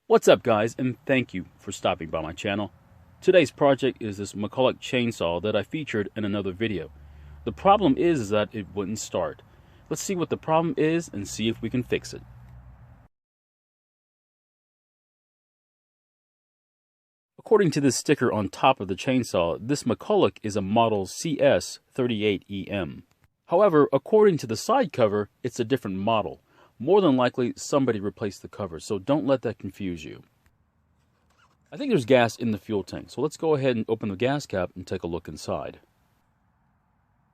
What's up, guys, and thank you for stopping by my channel. Today's project is this Mcculloch chainsaw that I featured in another video. The problem is that it wouldn't start. Let's see what the problem is and see if we can fix it. According to this sticker on top of the chainsaw, this Mcculloch is a model CS38EM. However, according to the side cover, it's a different model. More than likely, somebody replaced the cover, so don't let that confuse you. I think there's gas in the fuel tank, so let's go ahead and open the gas cap and take a look inside.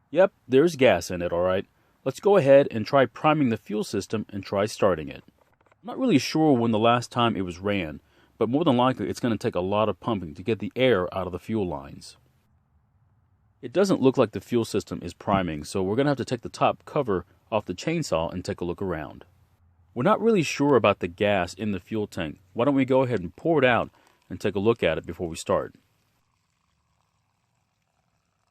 Yep, there's gas in it, alright. Let's go ahead and try priming the fuel system and try starting it. I'm not really sure when the last time it was ran, but more than likely it's going to take a lot of pumping to get the air out of the fuel lines. It doesn't look like the fuel system is priming, so we're going to have to take the top cover off the chainsaw and take a look around. We're not really sure about the gas in the fuel tank. Why don't we go ahead and pour it out and take a look at it before we start.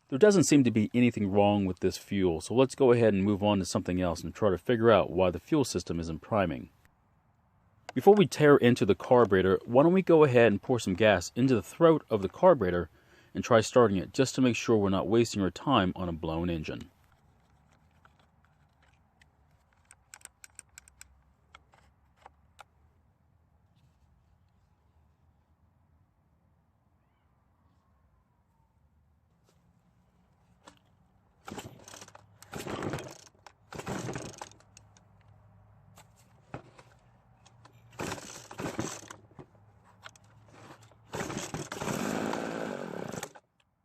There doesn't seem to be anything wrong with this fuel, so let's go ahead and move on to something else and try to figure out why the fuel system isn't priming. Before we tear into the carburetor, why don't we go ahead and pour some gas into the throat of the carburetor and try starting it just to make sure we're not wasting our time on a blown engine.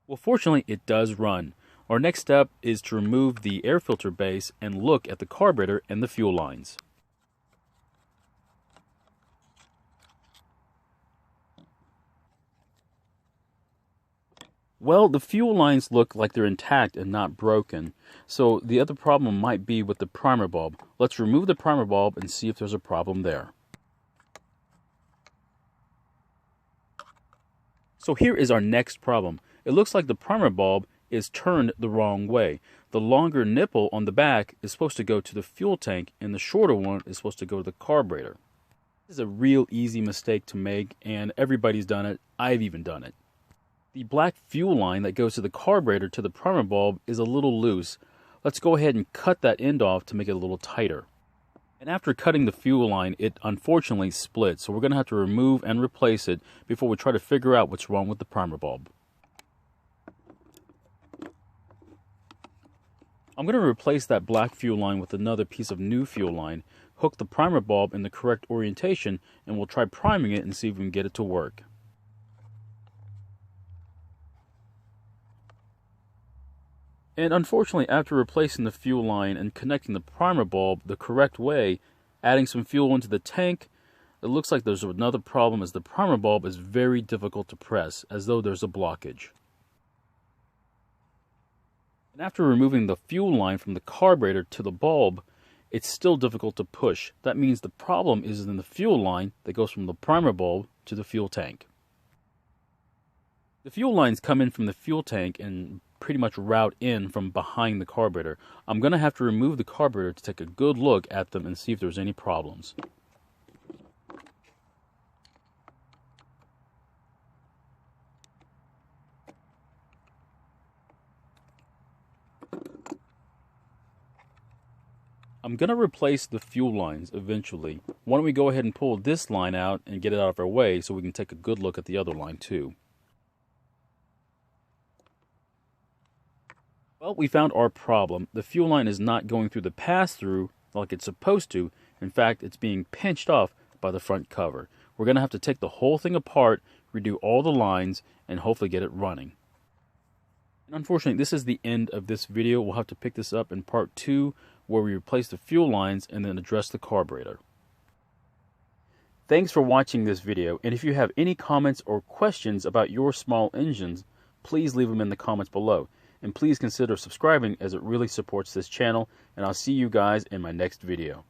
Well, fortunately, it does run. Our next step is to remove the air filter base and look at the carburetor and the fuel lines. Well, the fuel lines look like they're intact and not broken, so the other problem might be with the primer bulb. Let's remove the primer bulb and see if there's a problem there. So here is our next problem. It looks like the primer bulb is turned the wrong way. The longer nipple on the back is supposed to go to the fuel tank, and the shorter one is supposed to go to the carburetor. This is a real easy mistake to make, and everybody's done it. I've even done it. The black fuel line that goes to the carburetor to the primer bulb is a little loose. Let's go ahead and cut that end off to make it a little tighter. And after cutting the fuel line, it unfortunately split, so we're going to have to remove and replace it before we try to figure out what's wrong with the primer bulb. I'm going to replace that black fuel line with another piece of new fuel line, hook the primer bulb in the correct orientation, and we'll try priming it and see if we can get it to work. And unfortunately, after replacing the fuel line and connecting the primer bulb the correct way, adding some fuel into the tank, it looks like there's another problem as the primer bulb is very difficult to press, as though there's a blockage. And after removing the fuel line from the carburetor to the bulb, it's still difficult to push. That means the problem is in the fuel line that goes from the primer bulb to the fuel tank. The fuel lines come in from the fuel tank and pretty much route in from behind the carburetor. I'm going to have to remove the carburetor to take a good look at them and see if there's any problems. I'm going to replace the fuel lines eventually. Why don't we go ahead and pull this line out and get it out of our way so we can take a good look at the other line too. Well, we found our problem. The fuel line is not going through the pass-through like it's supposed to. In fact, it's being pinched off by the front cover. We're going to have to take the whole thing apart, redo all the lines, and hopefully get it running. And unfortunately, this is the end of this video. We'll have to pick this up in part 2, where we replace the fuel lines and then address the carburetor. Thanks for watching this video, and if you have any comments or questions about your small engines, please leave them in the comments below. And please consider subscribing, as it really supports this channel, and I'll see you guys in my next video.